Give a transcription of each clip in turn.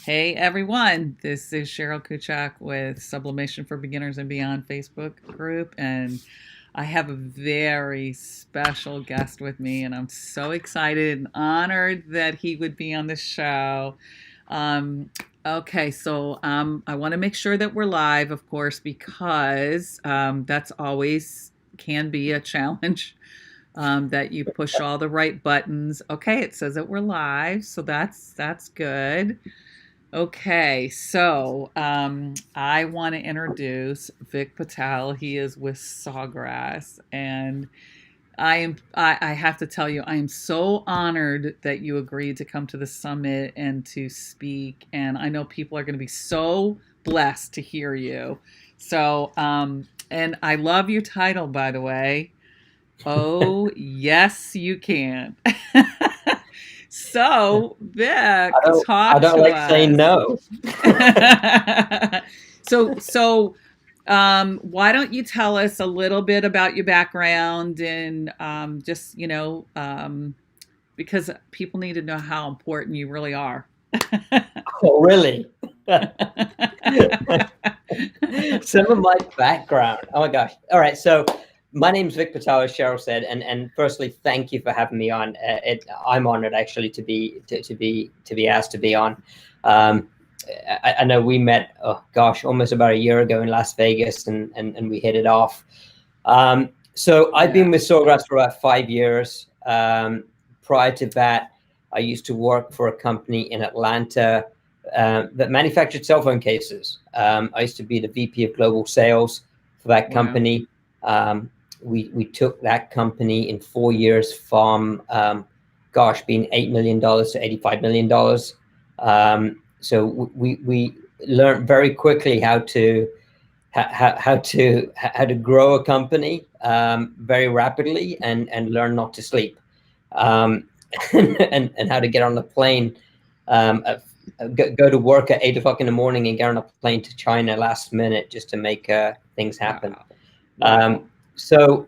Hey everyone, this is Cheryl Kuchak with Sublimation for Beginners and Beyond Facebook group, and I have a very special guest with me, and I'm so excited and honored that he would be on the show. Um, I want to make sure that we're live, of course, because that's always can be a challenge. That you push all the right buttons. Okay, it says that we're live, so that's good. Okay, I want to introduce Vic Patel. He is with Sawgrass, and I have to tell you, I am so honored that you agreed to come to the summit and to speak. And I know people are going to be so blessed to hear you. And I love your title, by the way. Oh, yes, you can. So, Vic, I talk don't to like saying us. no. Why don't you tell us a little bit about your background and because people need to know how important you really are. Oh, really? Some of my background. Oh my gosh. All right. So my name's Vic Patel, as Cheryl said, and firstly, thank you for having me on. I'm honored actually to be asked to be on. Um, I know we met, oh gosh, almost about a year ago in Las Vegas, and we hit it off. So I've Yeah. been with Sawgrass for about 5 years. Prior to that, I used to work for a company in Atlanta that manufactured cell phone cases. I used to be the VP of global sales for that Wow. company. Um, we took that company in 4 years from being $8 million to $85 million. So we learned very quickly how to grow a company very rapidly and learn not to sleep, um, and how to get on the plane, um, go to work at 8 o'clock in the morning and get on a plane to China last minute just to make things happen. Wow. Wow. Um, so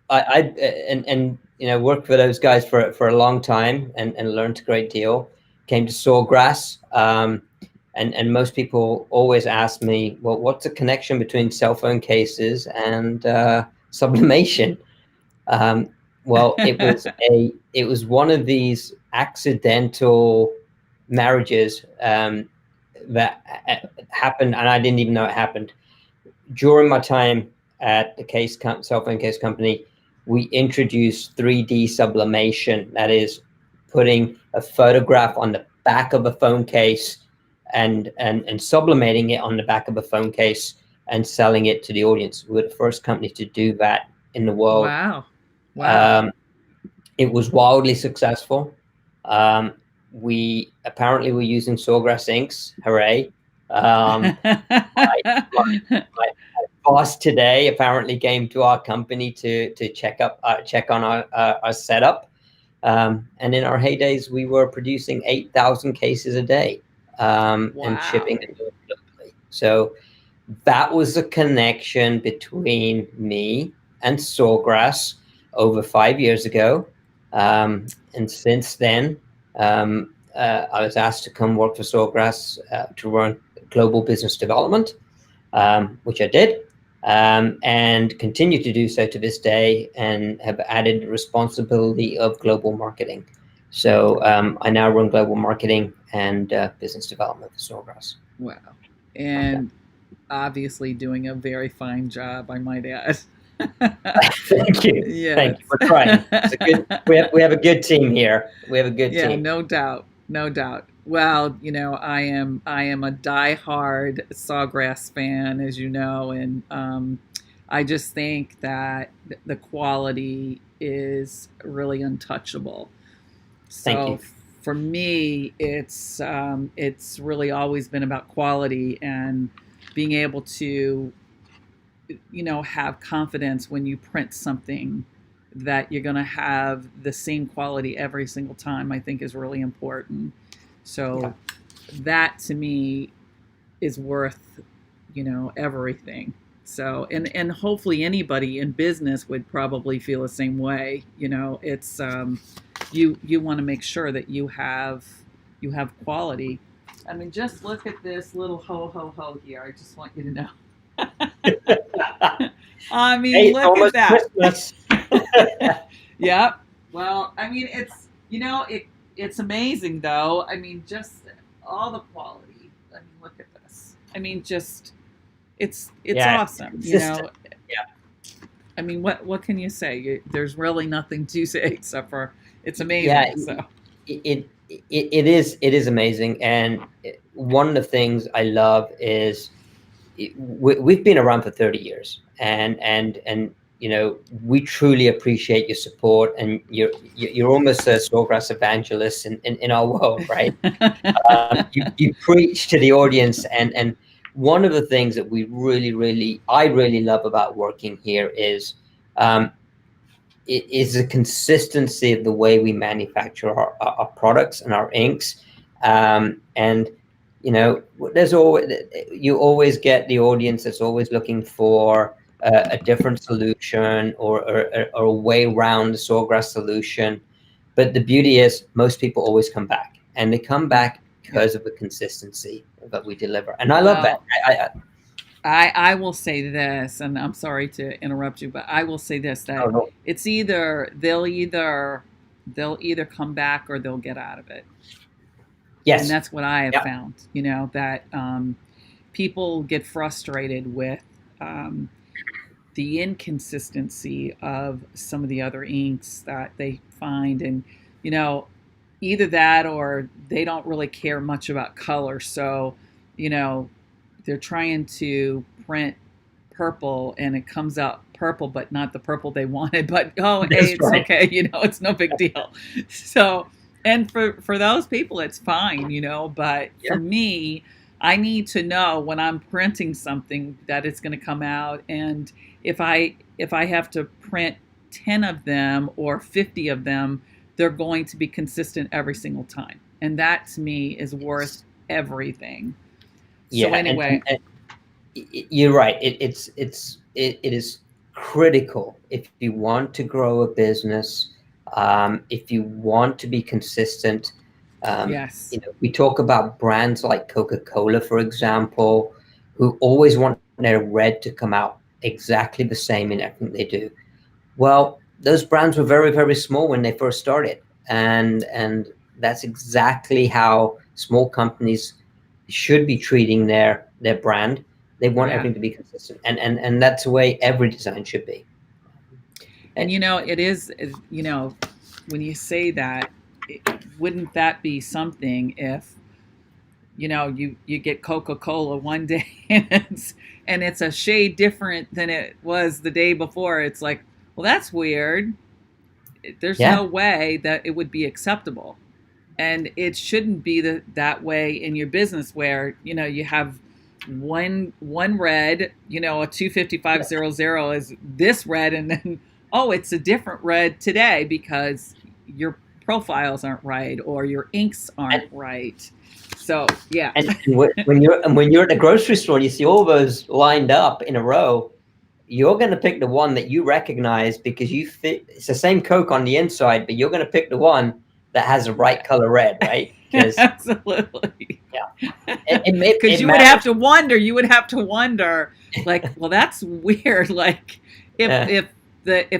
I and worked for those guys for a long time and learned a great deal. Came to Sawgrass, and most people always ask me, well, what's the connection between cell phone cases and sublimation? Um, well, it was one of these accidental marriages that happened, and I didn't even know it happened during my time at the cell phone case company. We introduced 3D sublimation, that is, putting a photograph on the back of a phone case and sublimating it on the back of a phone case and selling it to the audience. We were the first company to do that in the world. Wow. Wow. Um, it was wildly successful. Um, we apparently were using Sawgrass inks. Hooray! My, my boss today apparently came to our company to check on our setup. And in our heydays, we were producing 8,000 cases a day, and shipping Wow. it globally. So that was a connection between me and Sawgrass over 5 years ago. And since then, I was asked to come work for Sawgrass to run global business development, which I did, and continue to do so to this day, and have added responsibility of global marketing. So I now run global marketing and business development for Sawgrass. Wow. Yeah. And obviously doing a very fine job, I might add. Thank you. Yes. Thank you. We're trying. It's a good. We have a good team here. We have a good Yeah, team. no doubt. No doubt. Well, I am a diehard Sawgrass fan, as you know, and I just think that the quality is really untouchable. Thank So you. for me, it's really always been about quality and being able to have confidence when you print something that you're going to have the same quality every single time. I think is really important. Yeah. So that to me is worth everything. So and hopefully anybody in business would probably feel the same way. It's you want to make sure that you have quality. I mean, just look at this little ho ho ho here. I just want you to know. I Hey, mean, it's look at almost that. Christmas. Yep. Well, I mean, it's amazing though. I mean, just all the quality. I mean, look at this. I mean, just it's Yeah, awesome. consistent. Yeah, I mean, what can you say? There's really nothing to say except for it's yeah. amazing. So It is amazing, and one of the things I love is we've been around for 30 years, and we truly appreciate your support, and you're almost a Sawgrass evangelist in our world, right? You preach to the audience, and one of the things that I really love about working here um, it is the consistency of the way we manufacture our products and our inks. And there's always you always get the audience that's always looking for a different solution, or a way around the Sawgrass solution. But the beauty is most people always come back, and they come back yeah. because of the consistency that we deliver. And I love that. Well, I will say this, and I'm sorry to interrupt you, but I will say this, Oh, that no. it's they'll either come back or they'll get out of it. And Yes. that's what I have Yeah. found, that people get frustrated with the inconsistency of some of the other inks that they find. And, either that or they don't really care much about color. So, you know, they're trying to print purple and it comes out purple, but not the purple they wanted. But oh, hey, That's it's right. okay. It's no big deal. So, and for those people, it's fine. But Yeah. for me, I need to know when I'm printing something that it's going to come out, and if I have to print 10 of them or 50 of them, they're going to be consistent every single time, and that to me is worth everything. So Yeah. anyway, And you're right. It is critical if you want to grow a business, if you want to be consistent. yes, We talk about brands like Coca-Cola, for example, who always want their red to come out exactly the same in everything they do. Well, those brands were very, very small when they first started, and that's exactly how small companies should be treating their brand. They want yeah. everything to be consistent, and that's the way every design should be. And And it is, when you say that, wouldn't that be something if you get Coca-Cola one day and it's a shade different than it was the day before. It's like, well, that's weird. There's yeah, no way that it would be acceptable. And it shouldn't be that way in your business, where you have one red, a 25500 is this red, and then oh, it's a different red today because your profiles aren't right or your inks aren't and right. So yeah. when you're at the grocery store and you see all those lined up in a row, you're going to pick the one that you recognize because you fit. It's the same Coke on the inside, but you're going to pick the one that has the right color red, right? Because Absolutely. yeah, it Because matters. you would have to wonder, like, well, that's weird. Like, if Yeah.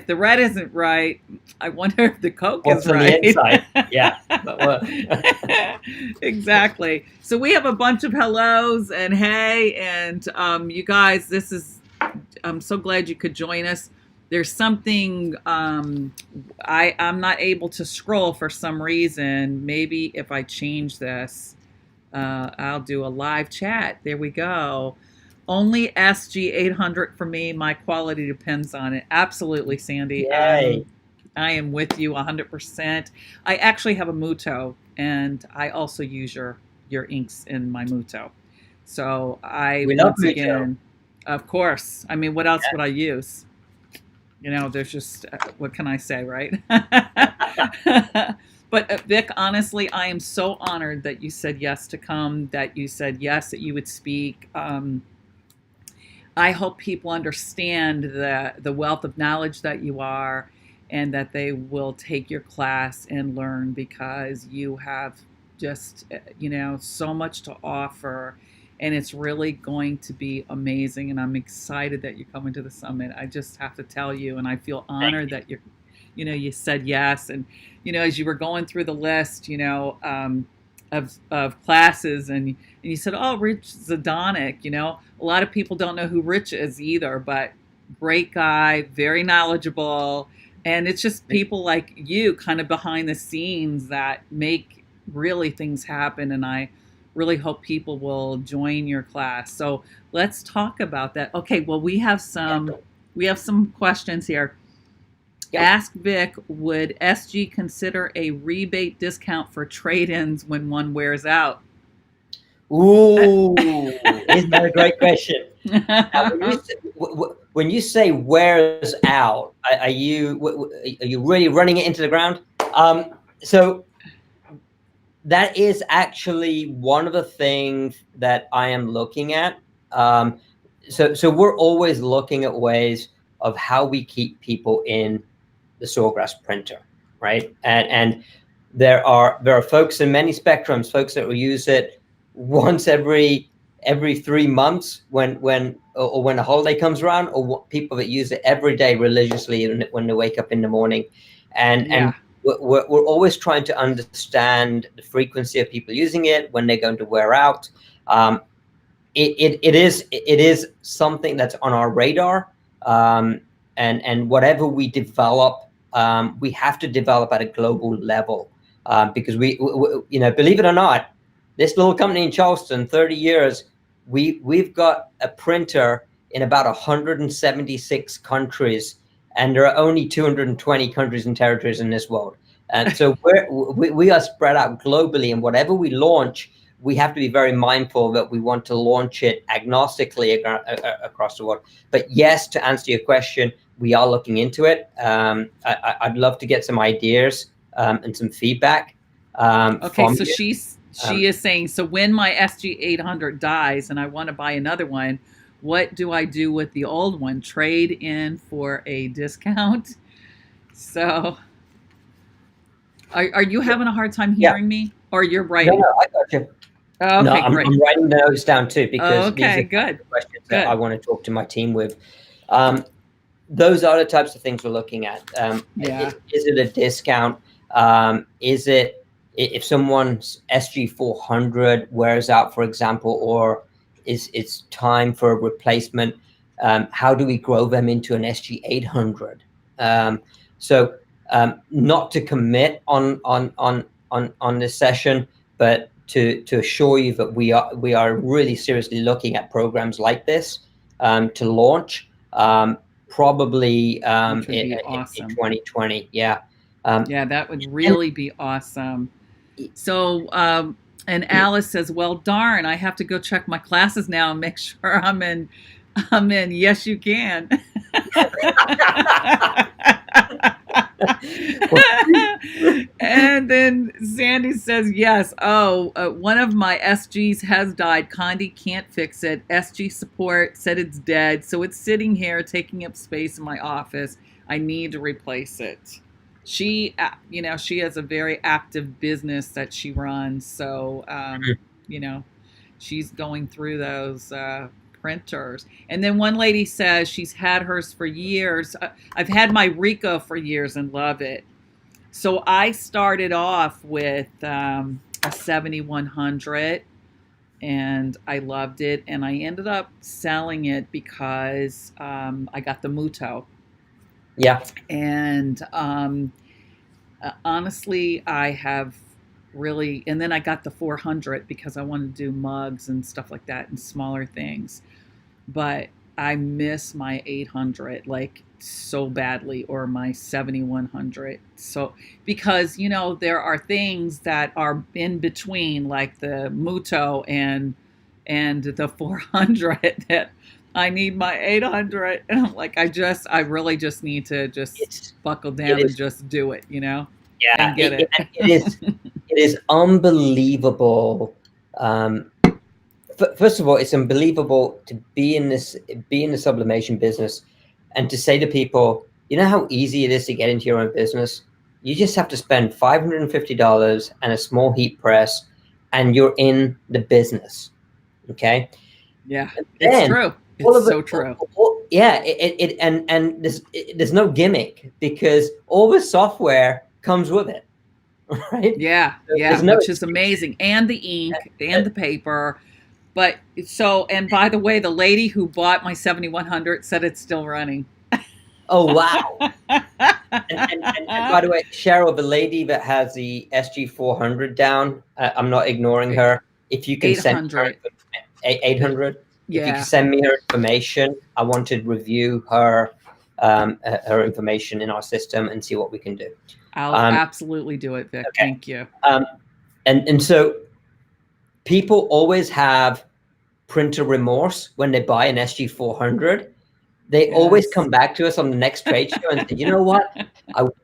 the red isn't right, I wonder if the Coke What's is on the right. inside? Yeah. But, Exactly. So we have a bunch of hellos and hey, and you guys, I'm so glad you could join us. There's something I'm not able to scroll for some reason. Maybe if I change this, I'll do a live chat. There we go. Only SG 800 for me. My quality depends on it. Absolutely, Sandy. yay. I am with you 100%. I actually have a Muto, and I also use your inks in my Muto. So We love once Muto. again, of course. I mean, what else would I use? There's just what can I say, right? But Vic, honestly, I am so honored that you said yes to come. That you said yes, that you would speak. I hope people understand the wealth of knowledge that you are, and that they will take your class and learn, because you have just, so much to offer. And it's really going to be amazing. And I'm excited that you're coming to the summit. I just have to tell you, and I feel honored that you said yes. And, as you were going through the list, of classes, and you said, oh, Rich Zadanek, a lot of people don't know who Rich is either, but great guy, very knowledgeable. And it's just people like you kind of behind the scenes that make really things happen. And I really hope people will join your class. So let's talk about that. Okay, well, we have some questions here. Yep. Ask Vic, would SG consider a rebate discount for trade-ins when one wears out? Ooh, isn't that a great question? When you say wears out, are you really running it into the ground? So that is actually one of the things that I am looking at. So we're always looking at ways of how we keep people in the Sawgrass printer, right? And there are folks in many spectrums, folks that will use it once every 3 months when a holiday comes around, or people that use it every day religiously when they wake up in the morning. And we're always trying to understand the frequency of people using it, when they're going to wear out. It is something that's on our radar, and whatever we develop, we have to develop at a global level, because we believe it or not, this little company in Charleston, 30 years, we've got a printer in about 176 countries, and there are only 220 countries and territories in this world. And so we are spread out globally, and whatever we launch, we have to be very mindful that we want to launch it agnostically across the world. But yes, to answer your question, we are looking into it. I'd love to get some ideas and some feedback. Okay, so she is saying, so when my SG 800 dies and I want to buy another one, what do I do with the old one? Trade in for a discount? So, are you having a hard time hearing me, or you're writing? No, I got you. Okay, no, I'm writing the notes down too, because these are the questions that I want to talk to my team with. Those are the types of things we're looking at. Is it a discount? Is it, if someone's SG 400 wears out, for example, or it's time for a replacement, how do we grow them into an SG 800? So not to commit on this session, but to assure you that we are really seriously looking at programs like this to launch, probably in 2020. Yeah, that would really be awesome. So, and Alice says, "Well, darn, I have to go check my classes now and make sure I'm in." Yes, you can. And then Sandy says, yes. Oh, one of my SGs has died. Condi can't fix it. SG support said it's dead. So it's sitting here taking up space in my office. I need to replace it. She, she has a very active business that she runs. So, she's going through those printers. And then one lady says she's had hers for years. I've had my Ricoh for years and love it. So I started off with a 7100, and I loved it. And I ended up selling it because I got the Muto. Yeah. And honestly, I have really, and then I got the 400 because I wanted to do mugs and stuff like that and smaller things. But I miss my 800 like so badly, or my 7100. So because there are things that are in between, like the Muto and the 400, that I need my 800, and I'm like, I really just need to just buckle down and just do it, Yeah, and get it. It is unbelievable. First of all, it's unbelievable to be in the sublimation business, and to say to people, you know how easy it is to get into your own business? You just have to spend $550 and a small heat press, and you're in the business. Okay. Yeah, And it's then true. all It's of it, so true. yeah, and there's no gimmick because all the software comes with it, right? Yeah, So there's yeah, no which is excuse. amazing. And the ink and the paper. But so, and by the way, the lady who bought my 7100 said it's still running. Oh wow. And by the way, Cheryl, the lady that has the SG400 down, I'm not ignoring her. If you can send me her 800. 800, if you can Yeah, send me her information, I want to review her her information in our system and see what we can do. I'll Um, absolutely do it, Vic. okay. Thank you. Um, and so people always have printer remorse when they buy an SG400. They always Yes. come back to us on the next trade show and say, you know what?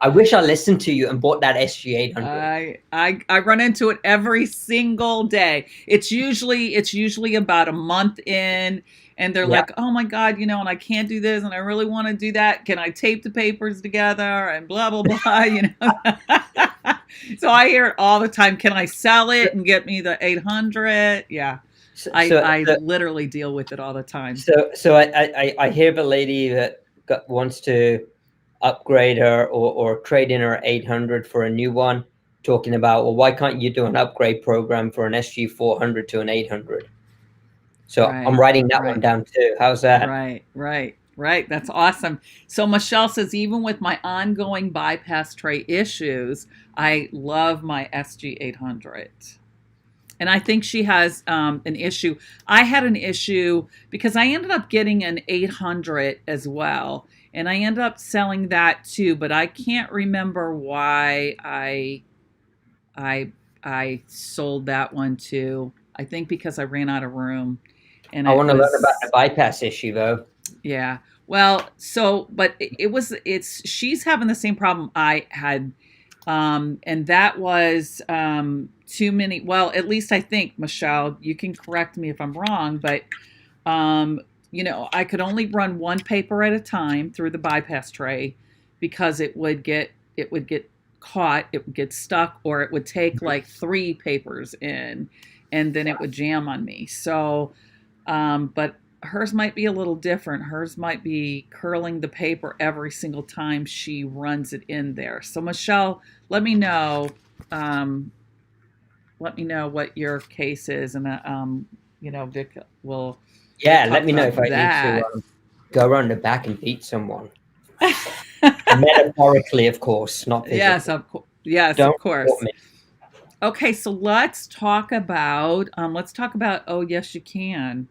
I wish I listened to you and bought that SG800. I run into it every single day. It's usually about a month in, and they're Yeah. like, "Oh my God, and I can't do this, and I really want to do that. Can I tape the papers together?" And blah blah blah. So I hear it all the time. Can I sell So, it and get me the 800? Yeah, so, I so, I so, literally deal with it all the time. so I hear the lady that wants to upgrade her or trade in her 800 for a new one, talking about, well, why can't you do an upgrade program for an SG400 to an 800? So I'm Right, writing that one right. down too. How's that? Right, right, right. That's awesome. So Michelle says, even with my ongoing bypass tray issues, I love my SG 800. And I think she has an issue. I had an issue because I ended up getting an 800 as well. And I ended up selling that too, but I can't remember why I I sold that one too. I think because I ran out of room and I it want to learn about the was bypass issue though. yeah. Well, so but it's she's having the same problem I had. And that was too many. Well, at least I think, Michelle, you can correct me if I'm wrong, but um, I could only run one paper at a time through the bypass tray because it would get caught, it would get stuck, or it would take like three papers in, and then it would jam on me. So but hers might be a little different. Hers might be curling the paper every single time she runs it in there. So Michelle, let me know. Um, let me know what your case is, and Vic will we'll Yeah, let talk me know about if I need to that. go around the back and beat someone. Metaphorically, of course, not Yes, physically. of Don't quote course. me. Okay, so let's talk about oh yes you can.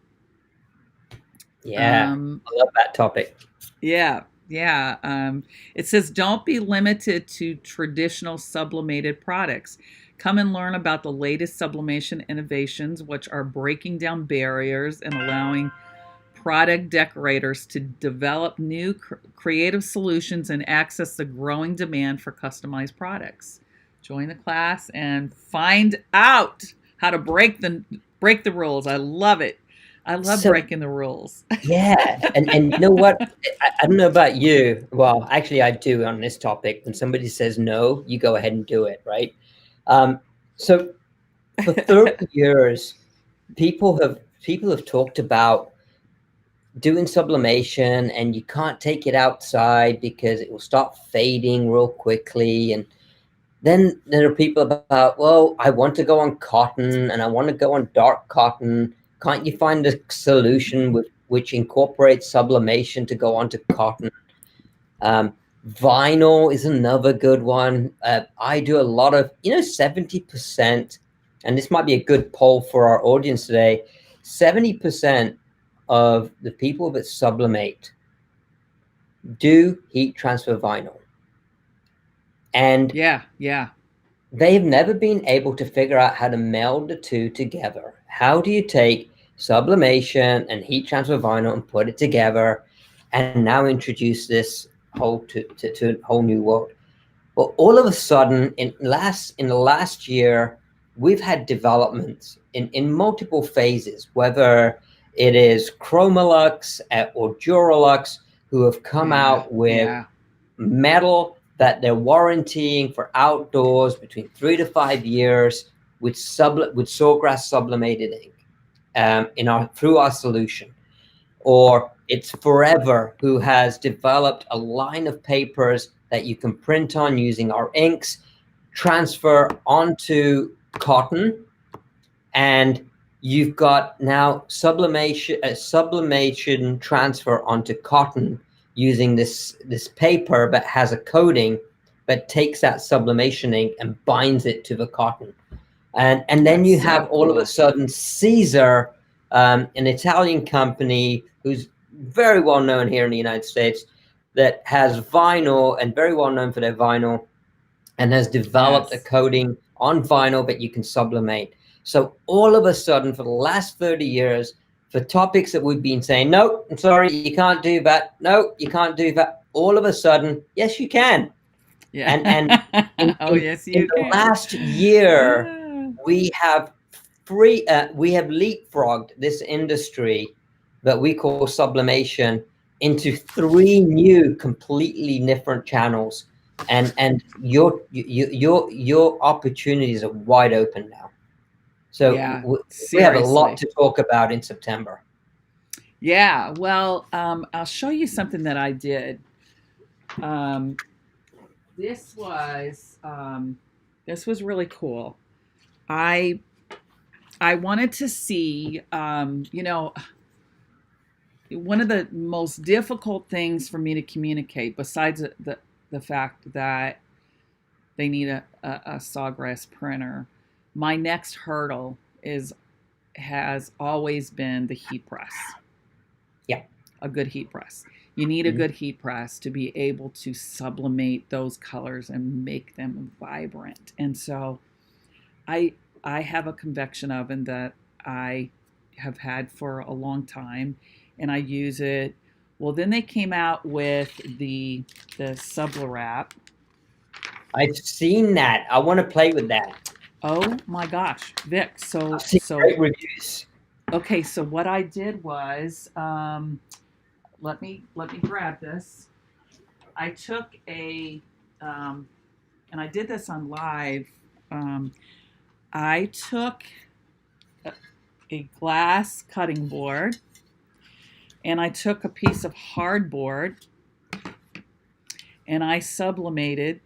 Yeah, Um, I love that topic. Yeah, yeah. It says don't be limited to traditional sublimated products. Come and learn about the latest sublimation innovations, which are breaking down barriers and allowing product decorators to develop new creative solutions and access the growing demand for customized products. Join the class and find out how to break the rules. I love it. I love So breaking the rules. yeah, and you know what? I don't know about you. Well, actually, I do on this topic. When somebody says no, you go ahead and do it, right? Um, so for 30 years, people have talked about doing sublimation, and you can't take it outside because it will start fading real quickly. And then there are people about, well, I want to go on cotton and I want to go on dark cotton. Can't you find a solution which incorporates sublimation to go onto cotton? Um, Vinyl is another good one. I do a lot of, 70%, and this might be a good poll for our audience today. 70% of the people that sublimate do heat transfer vinyl. And Yeah, yeah. they've never been able to figure out how to meld the two together. How do you take sublimation and heat transfer vinyl and put it together and now introduce this to a whole new world? Well, all of a sudden, in the last year, we've had developments in multiple phases, whether it is Chromolux or Duralux, who have come Yeah, out with yeah. metal that they're warrantying for outdoors between 3 to 5 years. with Sawgrass sublimated ink through our solution. Or it's Forever, who has developed a line of papers that you can print on using our inks, transfer onto cotton, and you've got now sublimation transfer onto cotton using this paper that has a coating that takes that sublimation ink and binds it to the cotton. And then you have all of a sudden Caesar, an Italian company who's very well known here in the United States, that has vinyl and very well known for their vinyl, and has developed a coating on vinyl that you can sublimate. So all of a sudden, for the last 30 years, for topics that we've been saying, no, I'm sorry, you can't do that. No, you can't do that. All of a sudden, yes, you can. Yeah. And in the last year, we have leapfrogged this industry that we call sublimation into 3 new completely different channels, and your opportunities are wide open now. So we have a lot to talk about in September. Yeah, well, I'll show you something that I did. This was really cool. I wanted to see, you know, one of the most difficult things for me to communicate, besides the fact that they need a Sawgrass printer, my next hurdle has always been the heat press. Yeah, a good heat press. You need a good heat press to be able to sublimate those colors and make them vibrant. And so I have a convection oven that I have had for a long time, and I use it. Well, then they came out with the Sublimate. I've seen that. I want to play with that. Oh my gosh, Vic. So great reviews. Okay, so what I did was, let me grab this. I took and I did this on live. I took a glass cutting board, and I took a piece of hardboard, and I sublimated.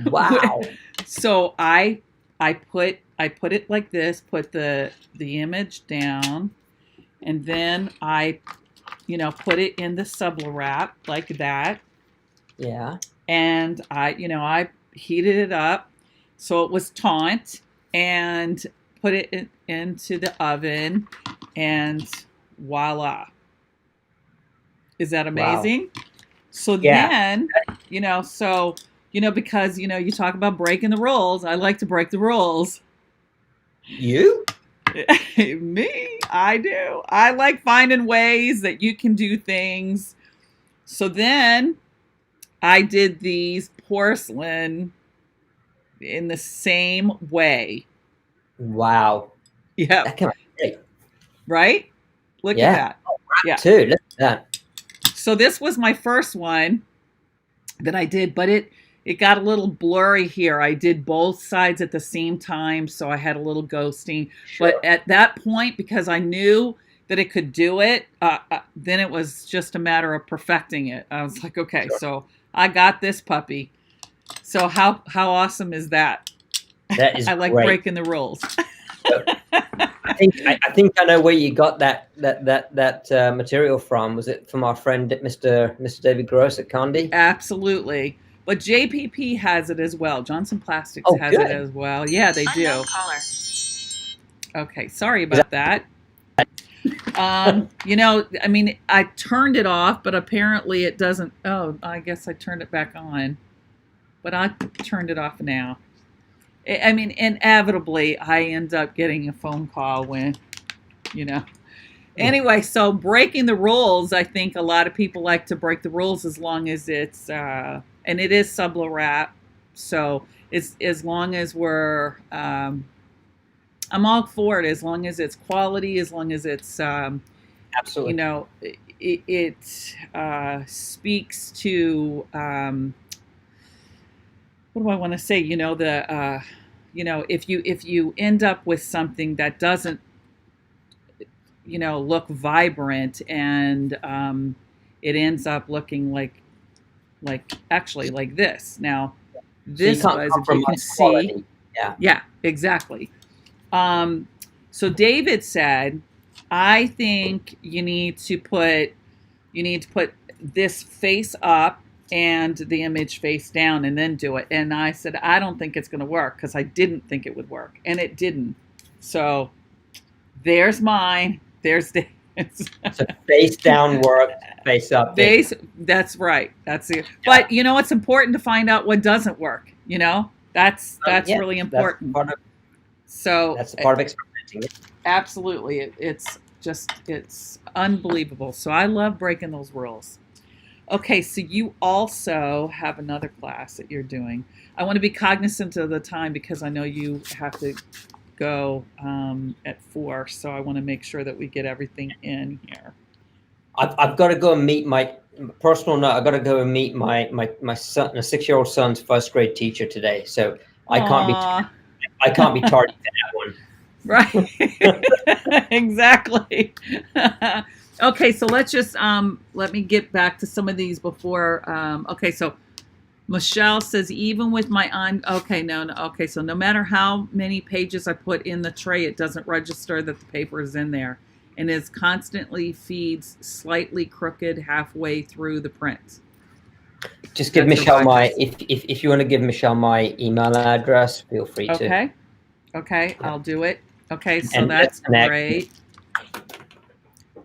Wow. So I put it like this, put the image down, and then I, put it in the Sublimate like that. Yeah. And I heated it up so it was taut, and put it into the oven, and voila. Is that amazing? Wow. So then, because, you talk about breaking the rules. I like to break the rules. You? Me? I do. I like finding ways that you can do things. So then I did these porcelain in the same way. Wow. Yeah. That came out great. Right? Look at that. Oh, yeah. Too. Look at that. So this was my first one that I did, but it got a little blurry here. I did both sides at the same time, so I had a little ghosting. Sure. But at that point, because I knew that it could do it, then it was just a matter of perfecting it. I was like, okay, sure. So I got this puppy. So how awesome is that? That is I like great. Breaking the rules. I think I know where you got that material from. Was it from our friend Mr. David Gross at Condi? Absolutely. But JPP has it as well. Johnson Plastics has it as well. Yeah, they do. Okay, sorry about that. I turned it off, but apparently it doesn't. Oh, I guess I turned it back on. But I turned it off now. Inevitably, I end up getting a phone call when, Anyway, so breaking the rules, I think a lot of people like to break the rules as long as it's, and it is Sublimate. So it's as long as we're, I'm all for it, as long as it's quality, as long as it's, absolutely, it speaks to, what do I want to say? If you end up with something that doesn't, look vibrant, and it ends up looking like actually like this. Now, So you this can't was, if you can compromise see, quality. Yeah. yeah, exactly. So David said, I think you need to put this face up and the image face down and then do it. And I said, I don't think it's going to work, because I didn't think it would work, and it didn't. So there's mine. There's David's. So face down worked, face up didn't. Face. That's right. That's it. Yeah. But it's important to find out what doesn't work. That's Yeah, really important. So That's part of experimenting. absolutely, it's unbelievable. So I love breaking those rules. Okay, so you also have another class that you're doing. I want to be cognizant of the time, because I know you have to go at 4, so I want to make sure that we get everything in here. I've got to go and meet my personal note. I've got to go and meet my son, a 6-year-old son's first grade teacher today. So I can't be tardy for that one. Right. Exactly. Okay, so let's just let me get back to some of these before. Okay, so Michelle says, even with my okay, no, okay, so no matter how many pages I put in the tray, it doesn't register that the paper is in there, and it constantly feeds slightly crooked halfway through the print. Just give Michelle if you want to give Michelle my email address, feel free to. Okay, I'll do it. Okay, so that's great.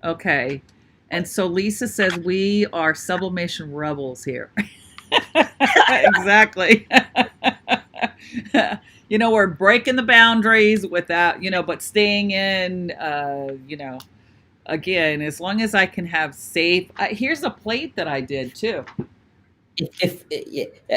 Okay, and so Lisa says we are sublimation rebels here. Exactly. We're breaking the boundaries without, but staying in, again, as long as I can have safe. Here's a plate that I did too.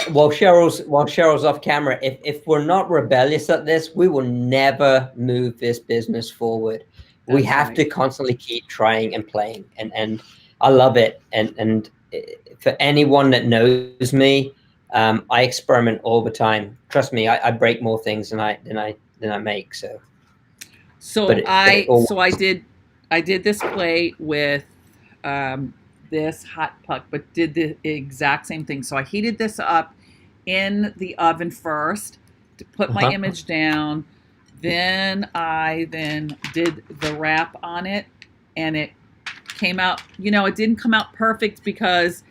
While Cheryl's off camera, if we're not rebellious at this, we will never move this business forward. We have to constantly keep trying and playing, and I love it. And for anyone that knows me, I experiment all the time. Trust me, I break more things than I make. I did this plate with this hot puck, but did the exact same thing. So I heated this up in the oven first to put my image down. Then I did the wrap on it, and it came out, it didn't come out perfect because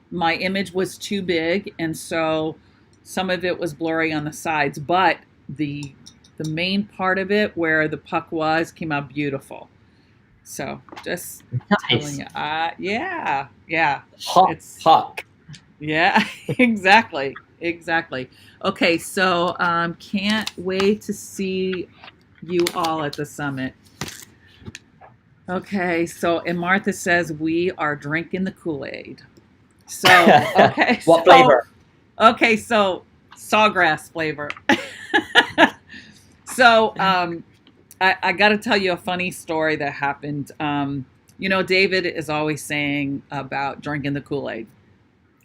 my image was too big, and so some of it was blurry on the sides, but the main part of it where the puck was came out beautiful. So just telling you, yeah. It's puck. Yeah, exactly. Okay, so can't wait to see you all at the summit. Okay, so, and Martha says we are drinking the Kool-Aid. So, okay. What flavor? Okay, so Sawgrass flavor. So, I got to tell you a funny story that happened. David is always saying about drinking the Kool-Aid.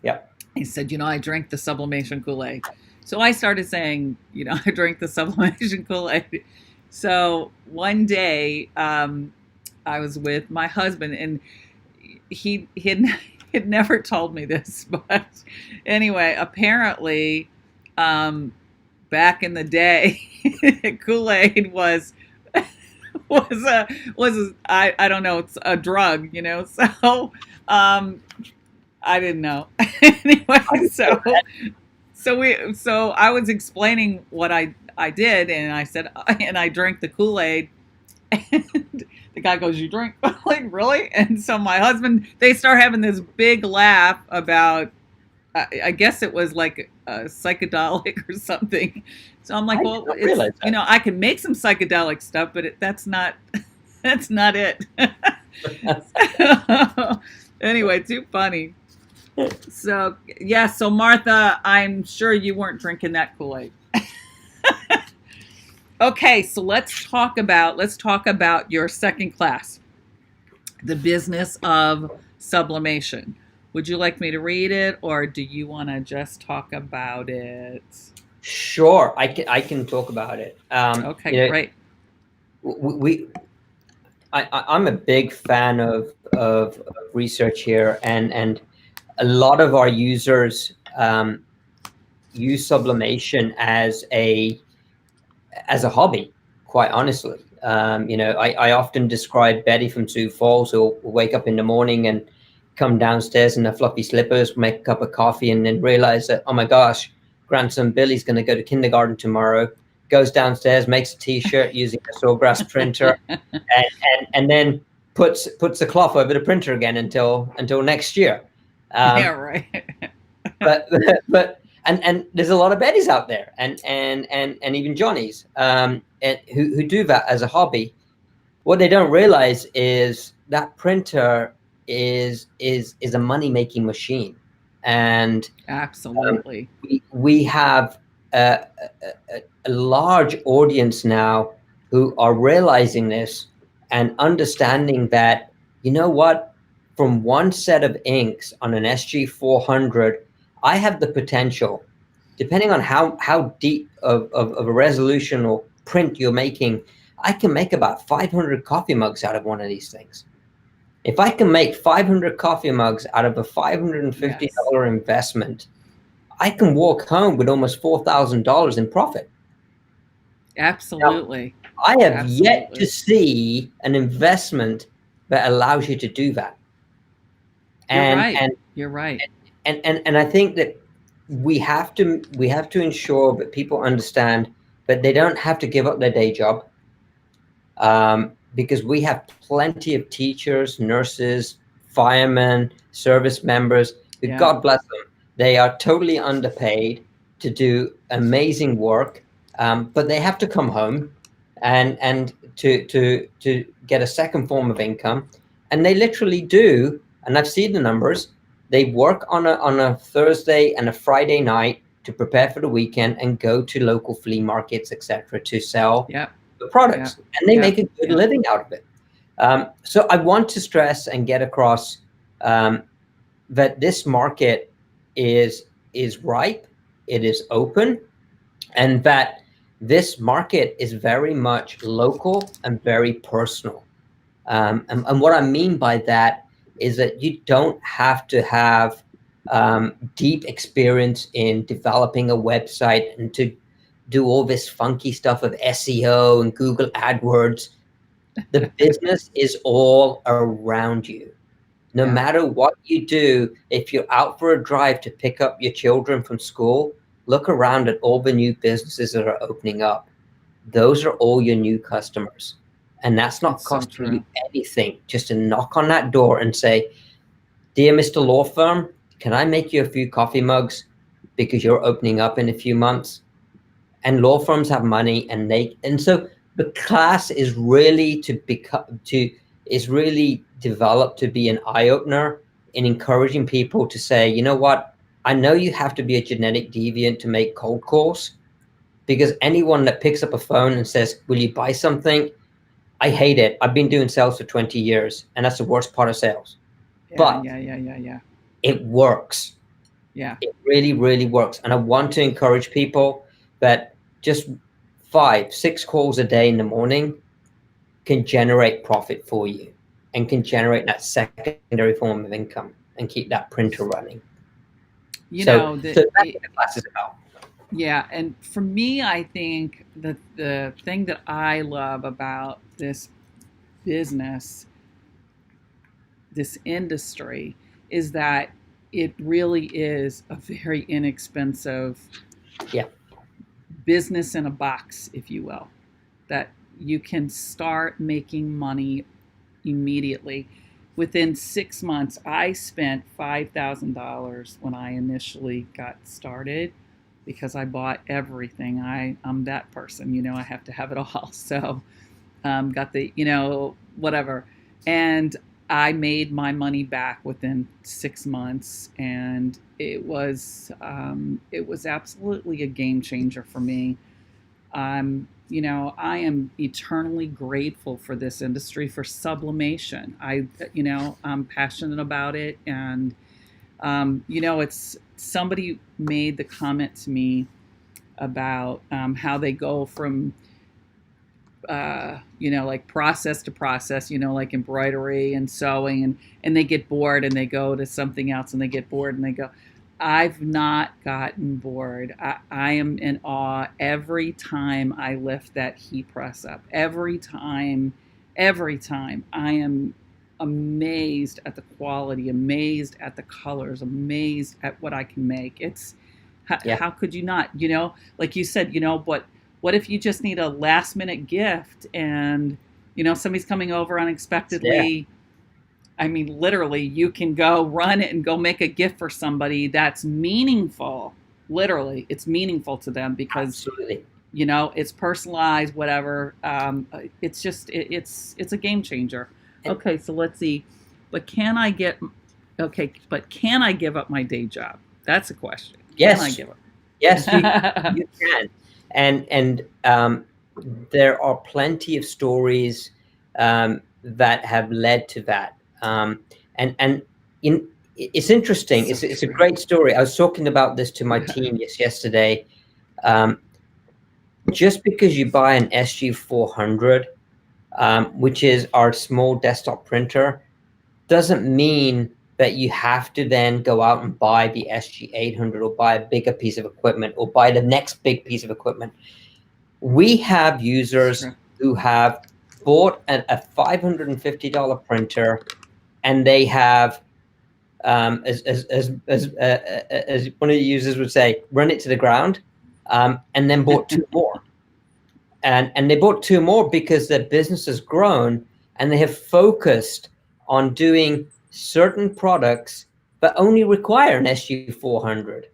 Yep. He said, I drank the Sublimation Kool-Aid. So I started saying, I drank the Sublimation Kool-Aid. So one day, I was with my husband, and he had never told me this, but anyway, apparently, back in the day, Kool-Aid was I don't know, it's a drug, so I didn't know. Anyway, so I was explaining what I did, and I said, and I drank the Kool-Aid, and the guy goes, "You drink Kool-Aid, really?" And so my husband, they start having this big laugh about, I guess it was like a psychedelic or something. So I'm like, well, I can make some psychedelic stuff, but that's not it. Anyway, too funny. So yeah, so Martha, I'm sure you weren't drinking that Kool-Aid. Okay, so let's talk about your second class, the business of sublimation, Would you like me to read it, or do you want to just talk about it? Sure, I can talk about it. Okay, great. We I'm a big fan of research here, and a lot of our users use sublimation as a hobby, quite honestly. I often describe Betty from Sioux Falls, who'll wake up in the morning and come downstairs in her fluffy slippers, make a cup of coffee, and then realize that, oh my gosh, grandson Billy's going to go to kindergarten tomorrow. Goes downstairs, makes a T-shirt using a Sawgrass printer, and then puts the cloth over the printer again until next year. Yeah, Um, right. but but and there's a lot of Bettys out there, and even Johnnies, and who do that as a hobby. What they don't realize is that printer is a money making machine, and Absolutely. we have a large audience now who are realizing this and understanding that, you know what, from one set of inks on an SG400, I have the potential, depending on how deep of a resolution or print you're making, I can make about 500 coffee mugs out of one of these things. If I can make 500 coffee mugs out of a Yes. $550 investment, I can walk home with almost $4,000 in profit. Now, Absolutely. I have yet to Absolutely. see an investment that allows you to do that. You're And right. and You're right. and I think that we have to ensure that people understand that they don't have to give up their day job, because we have plenty of teachers, nurses, firemen, service members, who, Yeah. God bless them, they are totally underpaid to do amazing work, but they have to come home and to get a second form of income, and they literally do. And I've seen the numbers. They work on a Thursday and a Friday night to prepare for the weekend and go to local flea markets, etc., to sell Yep. the Yep. products, and they Yep. make a good Yep. living out of it. So I want to stress and get across, um, that this market is ripe, it is open, and that this market is very much local and very personal. And what I mean by that is that you don't have to have deep experience in developing a website and to do all this funky stuff of SEO and Google AdWords. The business is all around you. No Yeah. matter what you do, if you're out for a drive to pick up your children from school, look around at all the new businesses that are opening up. Those are all your new customers. And that's not It's so costing you true. anything, just to knock on that door and say, dear Mr. Law Firm, can I make you a few coffee mugs because you're opening up in a few months? And law firms have money, and so the class is really to become to is really developed to be an eye-opener in encouraging people to say, you know what, I know you have to be a genetic deviant to make cold calls, because anyone that picks up a phone and says, will you buy something? I hate it. I've been doing sales for 20 years, and that's the worst part of sales. Yeah. But Yeah. Yeah. Yeah. Yeah. it works. Yeah. It really, really works. And I want to encourage people that just 5, 6 calls a day in the morning can generate profit for you and can generate that secondary form of income and keep that printer running. You So, know so that. that's what the class is about. Yeah, and for me, I think that the thing that I love about this business, this industry, is that it really is a very inexpensive Yeah. business in a box, if you will, that you can start making money immediately. Within 6 months, I spent $5,000 when I initially got started because I bought everything. I'm that person, I have to have it all. So got the, whatever. And I made my money back within 6 months, and it was absolutely a game changer for me. I am eternally grateful for this industry, for sublimation. I'm passionate about it, and It's somebody made the comment to me about how they go from like process to process, like embroidery and sewing, and they get bored and they go to something else and they get bored and they go. I've not gotten bored. I am in awe every time I lift that heat press up. Every time I am amazed at the quality, amazed at the colors, amazed at what I can make. It's Yeah. how could you not? Like you said, what if you just need a last minute gift and somebody's coming over It's there. unexpectedly? I mean, literally, you can go run it and go make a gift for somebody that's meaningful. Literally, it's meaningful to them because Absolutely. it's personalized, whatever. It's just it's a game changer. And Okay, so let's see. But can I get okay? But can I give up my day job? That's a question. Can I yes, give yes, up? you can. And there are plenty of stories that have led to that. And in it's interesting. So It's a true. great story. I was talking about this to my team yesterday. Um, just because you buy an SG400, which is our small desktop printer, doesn't mean that you have to then go out and buy the SG800 or buy a bigger piece of equipment or buy the next big piece of equipment. We have users True. who have bought a $550 printer, and they have, as one of the users would say, run it to the ground, and then bought two more. And they bought two more because their business has grown and they have focused on doing certain products that only require an SU400,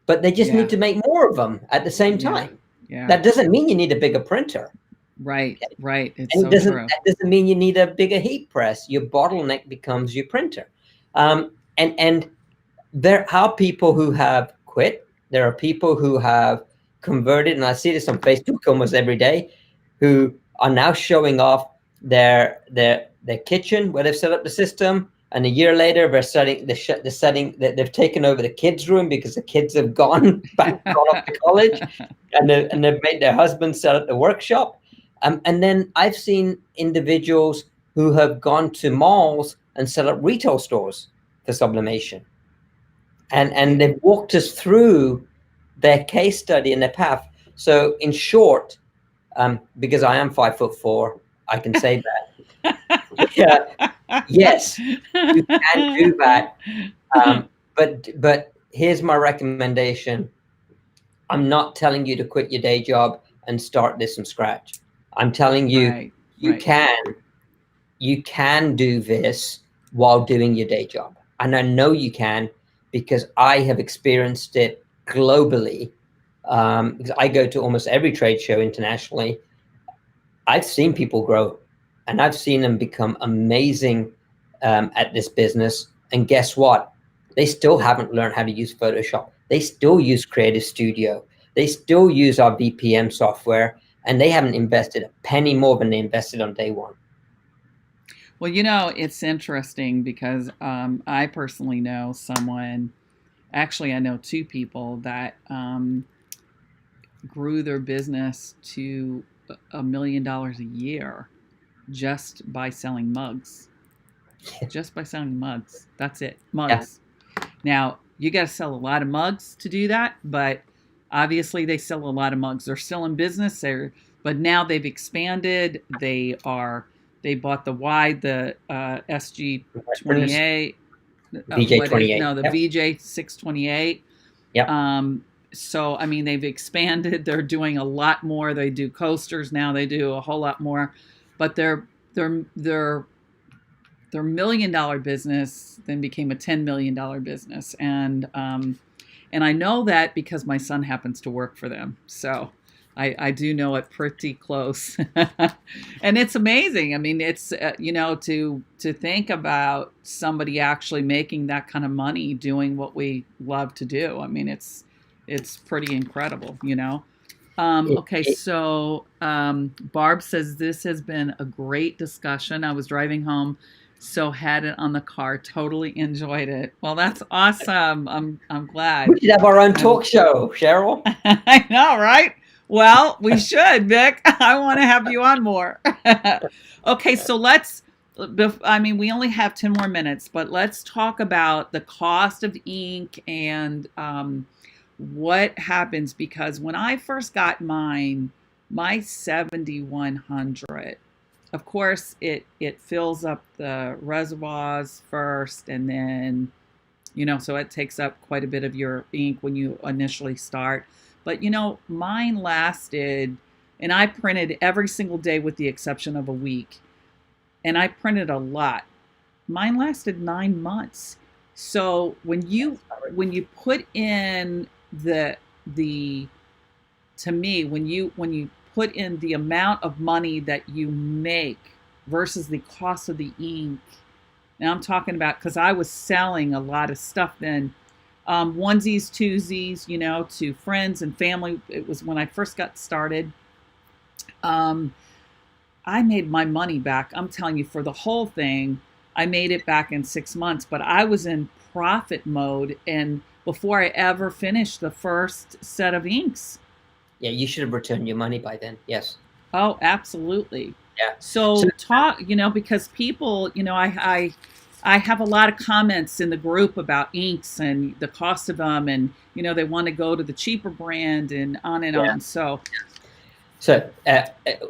but they just need Yeah. to make more of them at the same Yeah. time. Yeah. That doesn't mean you need a bigger printer. Right. Right. It's And so true. that doesn't mean you need a bigger heat press. Your bottleneck becomes your printer. And there are people who have quit. There are people who have converted, and I see this on Facebook almost every day, who are now showing off their kitchen where they've set up the system, and a year later they're setting that they've taken over the kids' room because the kids have gone gone off to college, and they've made their husband set up the workshop. And then I've seen individuals who have gone to malls and set up retail stores for sublimation, and Yeah. they've walked us through their case study and their path. So in short, because I am 5'4", I can say that. Yeah, yes, you can do that. But here's my recommendation. I'm not telling you to quit your day job and start this from scratch. I'm telling you Right. you Right. can you can do this while doing your day job. And I know you can because I have experienced it globally. Because I go to almost every trade show internationally. I've seen people grow and I've seen them become amazing at this business. And guess what? They still haven't learned how to use Photoshop. They still use Creative Studio. They still use our VPM software, and they haven't invested a penny more than they invested on day one. Well, it's interesting because I personally know someone, actually, I know two people that grew their business to $1 million a year just by selling mugs. Just by selling mugs. That's it. Yeah. Mugs. Now, you got to sell a lot of mugs to do that, but obviously they sell a lot of mugs. They're still in business. But now they've expanded. They bought the SG 28. VJ28. The Yep. VJ 628. Yep. So I mean, they've expanded. They're doing a lot more. They do coasters now. They do a whole lot more, but their $1 million business then became a $10 million business, and I know that because my son happens to work for them, so I do know it pretty close. And it's amazing. I mean, it's to think about somebody actually making that kind of money doing what we love to do. I mean, it's pretty incredible. It, Okay, it, so Barb says this has been a great discussion. I was driving home So had it on the car, totally enjoyed it. Well, that's awesome. I'm glad. We should have our own Um, talk show, Cheryl. I know, right? Well, we should, Vic. I want to have you on more. Okay, so let's. I mean, we only have 10 more minutes, but let's talk about the cost of ink and what happens because when I first got mine, my 7100, of course, it fills up the reservoirs first, and then so it takes up quite a bit of your ink when you initially start. But mine lasted, and I printed every single day with the exception of a week, and I printed a lot. Mine lasted 9 months. So when you put in the to me when you put in the amount of money that you make versus the cost of the ink. Now I'm talking about because I was selling a lot of stuff then, onesies, twosies, to friends and family. It was when I first got started. Um, I made my money back. I'm telling you, for the whole thing, I made it back in 6 months. But I was in profit mode, and before I ever finished the first set of inks. Yeah, you should have returned your money by then. Yes. Oh, absolutely. Yeah. So So talk, because people, I have a lot of comments in the group about inks and the cost of them, and they want to go to the cheaper brand and on and yeah. on. So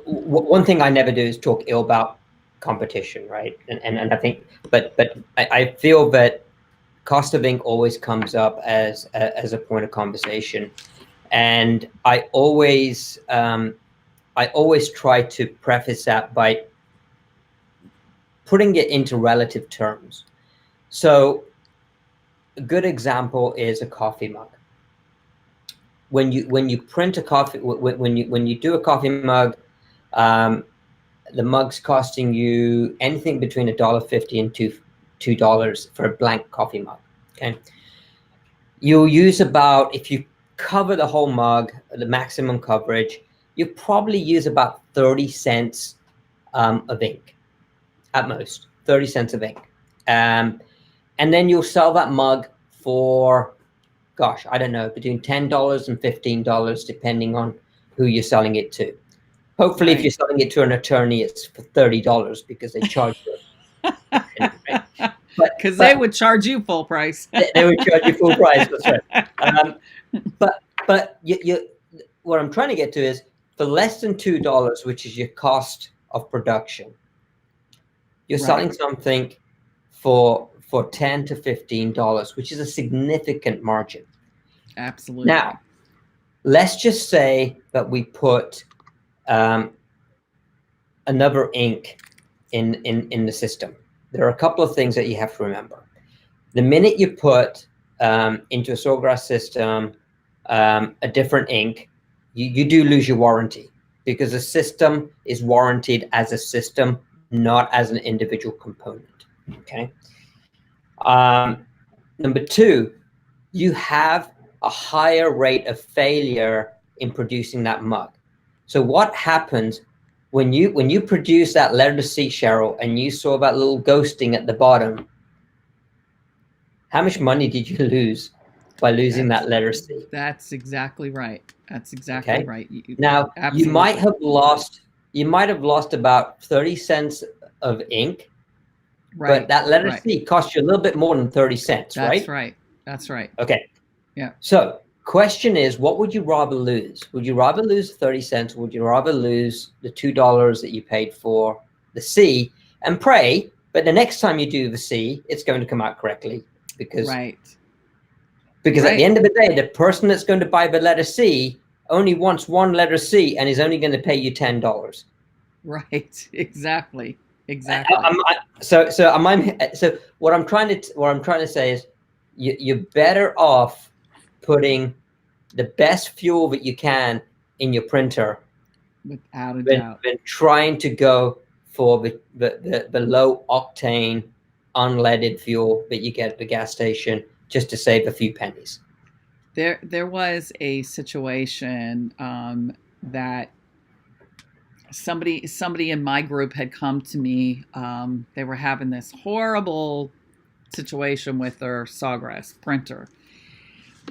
One thing I never do is talk ill about competition, right? And I think, but I feel that cost of ink always comes up as a point of conversation, and I always try to preface that by putting it into relative terms. So a good example is a coffee mug. When you print a coffee, when you do a coffee mug, the mug's costing you anything between $1.50 and $2 for a blank coffee mug. Okay, you'll use about, if you cover the whole mug, the maximum coverage, you probably use about 30 cents of ink at most, 30 cents of ink. And then you'll sell that mug for, gosh, I don't know, between $10 and $15, depending on who you're selling it to. Hopefully, if you're right. selling it to an attorney, it's for $30 because they charge you. Right? But Because they but would charge you full price. they would charge you full price. That's right. Um, but what I'm trying to get to is for less than $2, which is your cost of production, you're Right. selling something for $10 to $15, which is a significant margin. Absolutely. Now, let's just say that we put another ink in the system. There are a couple of things that you have to remember. The minute you put into a Sawgrass system a different ink, you do lose your warranty, because the system is warranted as a system, not as an individual component. Okay. Number two, you have a higher rate of failure in producing that mug. So what happens when you produce that letter C, Cheryl, and you saw that little ghosting at the bottom? How much money did you lose by losing That's that letter C? that's exactly right. That's exactly Okay. right. Now you might Absolutely. have lost about 30 cents of ink, but Right. that letter Right. C cost you a little bit more than 30 cents, That's right? right. That's right. Okay. Yeah. So question is, what would you rather lose? Would you rather lose 30 cents? Would you rather lose the $2 that you paid for the C and pray, but the next time you do the C, it's going to come out correctly? Because Right. at the Right. end of the day, the person that's going to buy the letter C only wants one letter C and is only going to pay you $10. Right. Exactly. Exactly. So what I'm trying to say is, you're better off putting the best fuel that you can in your printer Without a than doubt. trying to go for the low octane unleaded fuel that you get at the gas station just to save a few pennies. There was a situation that somebody in my group had come to me. They were having this horrible situation with their Sawgrass printer,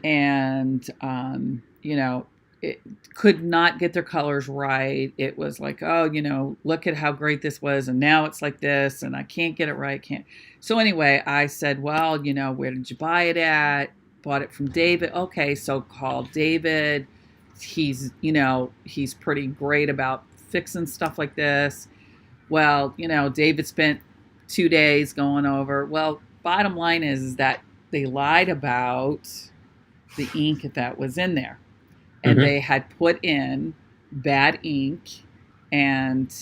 and it could not get their colors right. It was like, oh, look at how great this was, and now it's like this, and I can't get it right. Can't. So anyway, I said, well, where did you buy it at? Bought it from David. Okay, so call David. He's pretty great about fixing stuff like this. Well, David spent 2 days going over. Well, bottom line is that they lied about the ink that was in there, and Mm-hmm. they had put in bad ink, and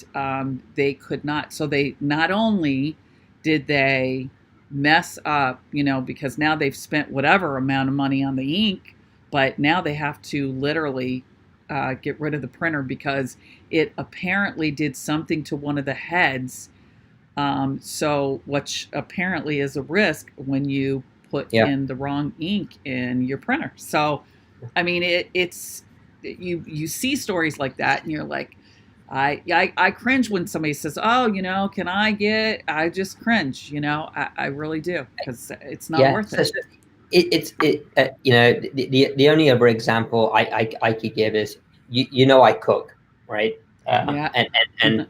they could not. So they not only did they mess up, because now they've spent whatever amount of money on the ink, but now they have to literally get rid of the printer because it apparently did something to one of the heads. So, which apparently is a risk when you put Yeah. in the wrong ink in your printer. So, I mean, it's you see stories like that, and you're like, I cringe when somebody says, "Oh, can I get?" I just cringe, I really do, because it's not Yeah. worth it. The only other example I could give is I cook, right? Yeah. And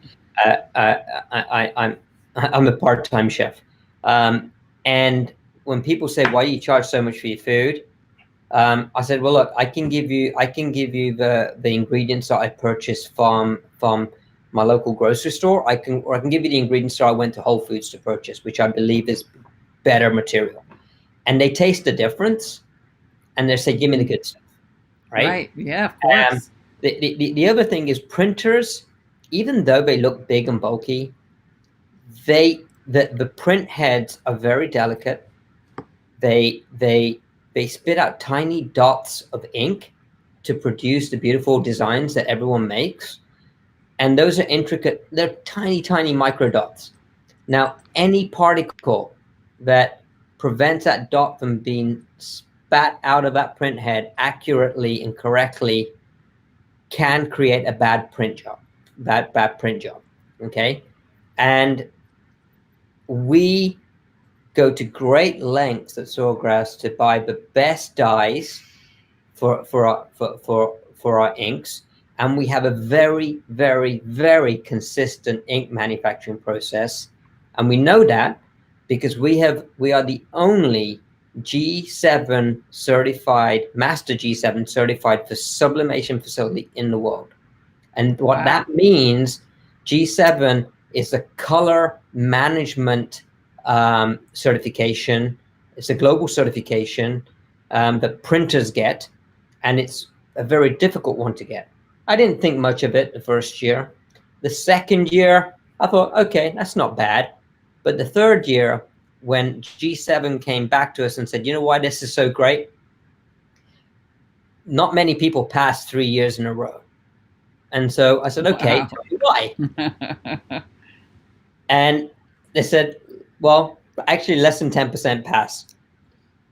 I'm a part-time chef, and when people say, why do you charge so much for your food? I said, well, look, I can give you the ingredients that I purchased from my local grocery store. I can give you the ingredients that I went to Whole Foods to purchase, which I believe is better material. And they taste the difference, and they say, give me the good stuff, right? Right. Yeah, of Um, course. the other thing is printers, even though they look big and bulky, the print heads are very delicate. They spit out tiny dots of ink to produce the beautiful designs that everyone makes, and those are intricate. They're tiny, tiny micro dots. Now, any particle that prevents that dot from being spat out of that print head accurately and correctly can create a bad print job, bad print job. Okay, and we go to great lengths at Sawgrass to buy the best dyes for our inks, and we have a very, very, very consistent ink manufacturing process, and we know that because we are the only G7 certified, master G7 certified for sublimation facility in the world. And what Wow. that means, G7 is a color management certification. It's a global certification that printers get, and it's a very difficult one to get. I didn't think much of it the first year. The second year, I thought, okay, that's not bad. But the third year, when G7 came back to us and said, you know why this is so great? Not many people pass 3 years in a row. And so I said, okay, Wow. tell me why. And they said, well, actually less than 10% pass,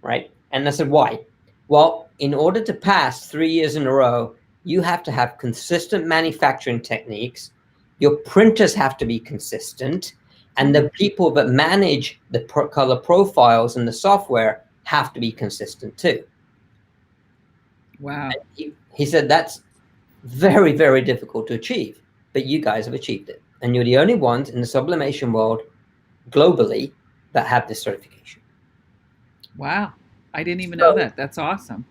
right? And I said, why? Well, in order to pass 3 years in a row, you have to have consistent manufacturing techniques. Your printers have to be consistent. And the people that manage the color profiles and the software have to be consistent too. Wow. He said, that's very, very difficult to achieve, but you guys have achieved it. And you're the only ones in the sublimation world globally that have this certification. Wow. I didn't even know So, that. That's awesome.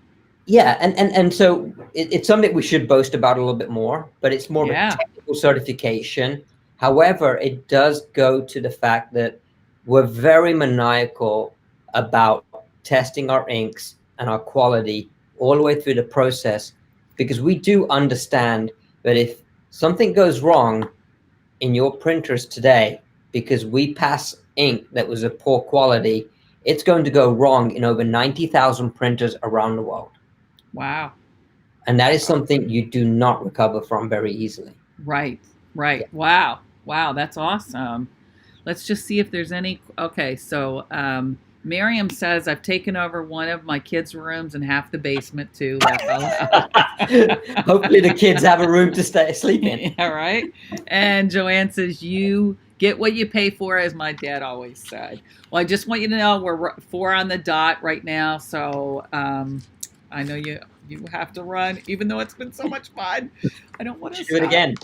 yeah, and so it's something we should boast about a little bit more, but it's more of a Yeah. technical certification. However, it does go to the fact that we're very maniacal about testing our inks and our quality all the way through the process, because we do understand that if something goes wrong in your printers today because we pass ink that was of poor quality, it's going to go wrong in over 90,000 printers around the world. Wow. And that is something you do not recover from very easily. Right. Yeah. Right. Wow. Wow. That's awesome. Let's just see if there's any. Okay. So, Miriam says I've taken over one of my kids' rooms and half the basement too. Laugh out loud. Hopefully the kids have a room to sleep in. Yeah, right. And Joanne says you get what you pay for, as my dad always said. Well, I just want you to know we're 4 on the dot right now, so I know you have to run, even though it's been so much fun. I don't want to do it again.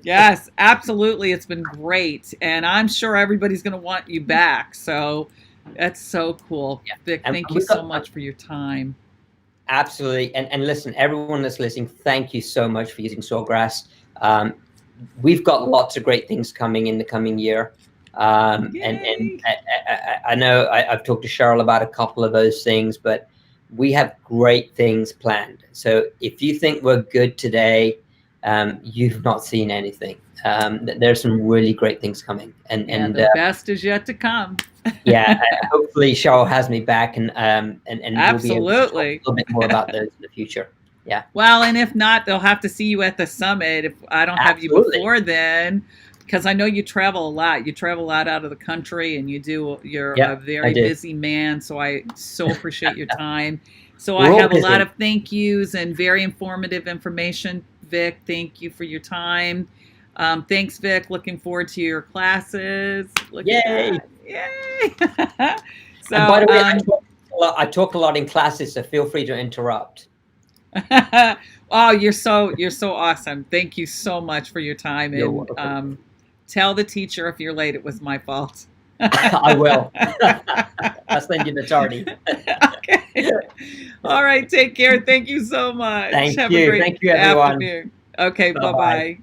Yes, absolutely. It's been great, and I'm sure everybody's going to want you back. So that's so cool. Yeah. Vic, And thank you so much for your time. Absolutely. And listen, everyone that's listening, thank you so much for using Sawgrass. We've got lots of great things coming in the coming year. And I know I've talked to Cheryl about a couple of those things, but we have great things planned. So if you think we're good today, you've not seen anything. There's some really great things coming. And the best is yet to come. Yeah, hopefully Cheryl has me back, and absolutely we'll be able to talk a little bit more about those in the future. Yeah. Well, and if not, they'll have to see you at the summit if I don't have you before then, because I know you travel a lot. You travel a lot out of the country, and you're a very busy man. So I so appreciate your time. So I have a lot of thank yous and very informative information. Vic, thank you for your time. Thanks, Vic. Looking forward to your classes. Yay! Yay! So, and by the way, I talk a lot in classes, so feel free to interrupt. Oh, you're so awesome. Thank you so much for your time. And tell the teacher if you're late, it was my fault. I will. I'll send you the tardy. Okay. All right. Take care. Thank you so much. Thank you. Thank you, everyone. Afternoon. Okay. Bye-bye.